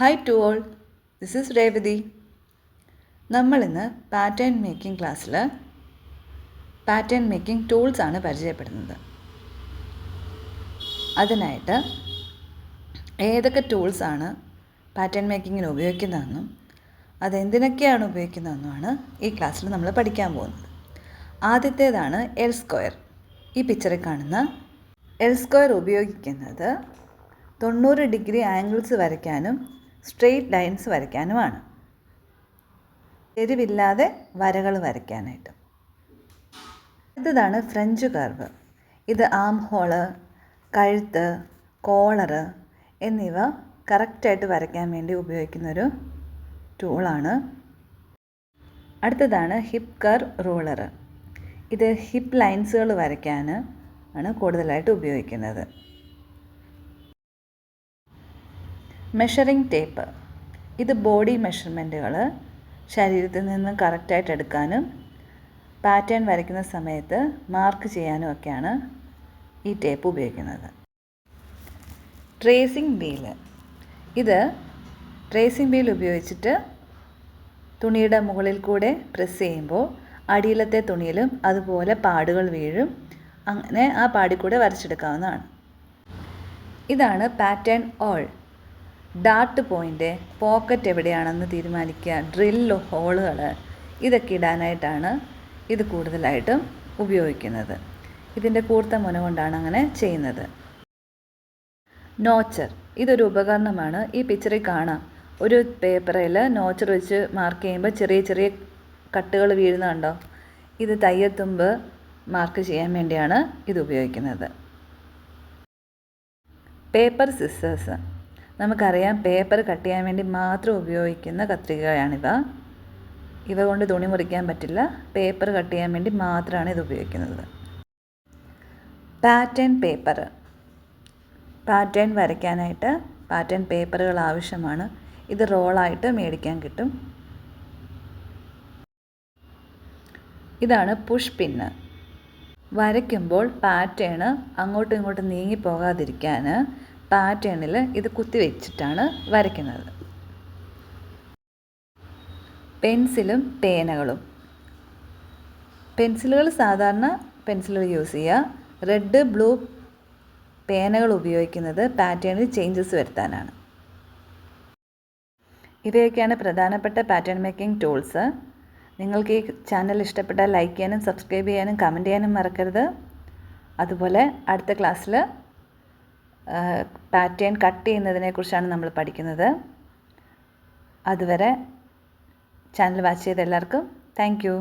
Hi to all, this is Revati. നമ്മളിന്ന് pattern making ക്ലാസ്സിൽ pattern making tools ആണ് പരിചയപ്പെടുന്നത്. അതിനായിട്ട് ഏതൊക്കെ ടൂൾസാണ് പാറ്റേൺ മേക്കിങ്ങിന് ഉപയോഗിക്കുന്നതെന്നും അതെന്തിനൊക്കെയാണ് ഉപയോഗിക്കുന്നതെന്നുമാണ് ഈ ക്ലാസ്സിൽ നമ്മൾ പഠിക്കാൻ പോകുന്നത്. ആദ്യത്തേതാണ് എൽ സ്ക്വയർ. ഈ പിക്ചറിൽ കാണുന്ന എൽ സ്ക്വയർ ഉപയോഗിക്കുന്നത് 90 ഡിഗ്രി ആംഗിൾസ് വരയ്ക്കാനും സ്ട്രെയിറ്റ് ലൈൻസ് വരയ്ക്കാനുമാണ്, ചെരിവില്ലാതെ വരകൾ വരയ്ക്കാനായിട്ട്. അടുത്തതാണ് ഫ്രഞ്ച് കർവ്. ഇത് ആം ഹോള്, കഴുത്ത്, കോളറ് എന്നിവ കറക്റ്റായിട്ട് വരയ്ക്കാൻ വേണ്ടി ഉപയോഗിക്കുന്നൊരു ടൂളാണ്. അടുത്തതാണ് ഹിപ്പ് കർവ് റൂളർ. ഇത് ഹിപ്പ് ലൈൻസുകൾ വരയ്ക്കാൻ ആണ് കൂടുതലായിട്ട് ഉപയോഗിക്കുന്നത്. Measuring tape. ഇത് ബോഡി മെഷർമെൻറ്റുകൾ ശരീരത്തിൽ നിന്ന് കറക്റ്റായിട്ട് എടുക്കാനും പാറ്റേൺ വരയ്ക്കുന്ന സമയത്ത് മാർക്ക് ചെയ്യാനും ഒക്കെയാണ് ഈ ടേപ്പ് ഉപയോഗിക്കുന്നത്. Tracing wheel. ഇത് ട്രേസിംഗ് വീൽ ഉപയോഗിച്ചിട്ട് തുണിയുടെ മുകളിൽ കൂടെ പ്രസ് ചെയ്യുമ്പോൾ അടിയിലത്തെ തുണിയിലും അതുപോലെ പാടുകൾ വീഴും. അങ്ങനെ ആ പാടിൽ കൂടെ വരച്ചെടുക്കാവുന്നതാണ്. ഇതാണ് pattern all. Dart point, pocket എവിടെയാണെന്ന് തീരുമാനിക്കുക, ഡ്രിൽ ഹോളുകൾ, ഇതൊക്കെ ഇടാനായിട്ടാണ് ഇത് കൂടുതലായിട്ടും ഉപയോഗിക്കുന്നത്. ഇതിൻ്റെ കൂർത്ത മുന കൊണ്ടാണ് അങ്ങനെ ചെയ്യുന്നത്. നോച്ചർ. ഇതൊരു ഉപകരണമാണ്. ഈ പിക്ചറിൽ കാണാം, ഒരു പേപ്പറിൽ നോച്ചർ വെച്ച് മാർക്ക് ചെയ്യുമ്പോൾ ചെറിയ ചെറിയ കട്ടുകൾ വീഴുന്നുണ്ടോ? ഇത് തയ്യത്തുമ്പ് മാർക്ക് ചെയ്യാൻ വേണ്ടിയാണ് ഇത് ഉപയോഗിക്കുന്നത്. Paper scissors. നമുക്കറിയാം, പേപ്പർ കട്ട് ചെയ്യാൻ വേണ്ടി മാത്രം ഉപയോഗിക്കുന്ന കത്രികയാണിവ. ഇവ കൊണ്ട് തുണി മുറിക്കാൻ പറ്റില്ല, പേപ്പർ കട്ട് ചെയ്യാൻ വേണ്ടി മാത്രമാണ് ഇത് ഉപയോഗിക്കുന്നത്. Pattern paper. പാറ്റേൺ വരയ്ക്കാനായിട്ട് പാറ്റേൺ പേപ്പറുകൾ ആവശ്യമാണ്. ഇത് റോളായിട്ട് മേടിക്കാൻ കിട്ടും. ഇതാണ് പുഷ് പിന്ന്. വരയ്ക്കുമ്പോൾ പാറ്റേൺ അങ്ങോട്ടും ഇങ്ങോട്ടും നീങ്ങിപ്പോകാതിരിക്കാൻ പാറ്റേണിൽ ഇത് കുത്തിവെച്ചിട്ടാണ് വരയ്ക്കുന്നത്. പെൻസിലും പേനകളും. പെൻസിലുകൾ സാധാരണ പെൻസിലുകൾ യൂസ് ചെയ്യുക. റെഡ്, ബ്ലൂ പേനകൾ ഉപയോഗിക്കുന്നത് പാറ്റേണിൽ ചേഞ്ചസ് വരുത്താനാണ്. ഇവയൊക്കെയാണ് പ്രധാനപ്പെട്ട പാറ്റേൺ മേക്കിംഗ് ടൂൾസ്. നിങ്ങൾക്ക് ഈ ചാനൽ ഇഷ്ടപ്പെട്ടാൽ ലൈക്ക് ചെയ്യാനും സബ്സ്ക്രൈബ് ചെയ്യാനും കമൻറ്റ് ചെയ്യാനും മറക്കരുത്. അതുപോലെ അടുത്ത ക്ലാസ്സിൽ പാറ്റേൺ കട്ട് ചെയ്യുന്നതിനെക്കുറിച്ചാണ് നമ്മൾ പഠിക്കുന്നത്. അതുവരെ ചാനൽ വാച്ച് ചെയ്ത എല്ലാവർക്കും താങ്ക് യു.